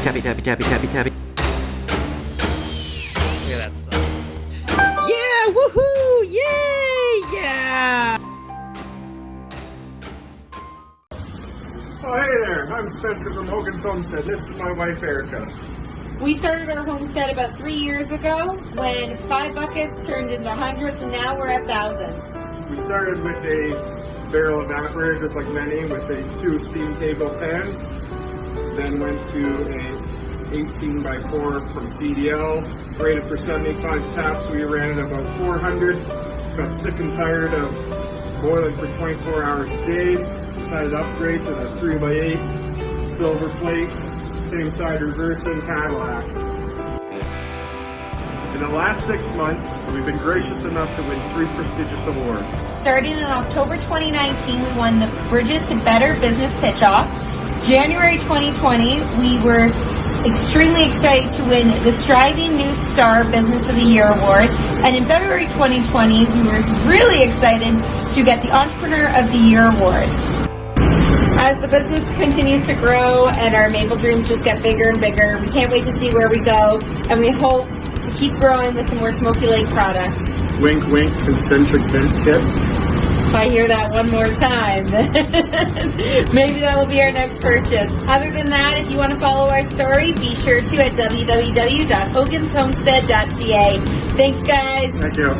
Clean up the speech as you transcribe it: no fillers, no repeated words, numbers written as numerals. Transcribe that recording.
tappy, tappy, tappy, tappy, tappy. Look at that stuff. Yeah! Woohoo! Yay! Yeah! Oh, hey there. I'm Spencer from Hogan's Homestead. This is my wife, Erica. We started our homestead about 3 years ago when 5 buckets turned into hundreds, and now we're at thousands. We started with a barrel evaporator, just like many, with the 2 steam table pans. Then went to a 18 by 4 from CDL, rated for 75 taps. We ran it about 400. Got sick and tired of boiling for 24 hours a day. Decided to upgrade to the 3x8 silver plate, same side reversing Cadillac. In the last 6 months, we've been gracious enough to win 3 prestigious awards. Starting in October 2019, we won the Bridges to Better Business Pitch-Off. January 2020, we were extremely excited to win the Striving New Star Business of the Year Award. And in February 2020, we were really excited to get the Entrepreneur of the Year Award. As the business continues to grow and our maple dreams just get bigger and bigger, we can't wait to see where we go, and we hope to keep growing with some more Smoky Lake products. Wink, wink, concentric vent kit. If I hear that one more time, then maybe that will be our next purchase. Other than that, if you want to follow our story, be sure to at www.hoganshomestead.ca. Thanks, guys. Thank you.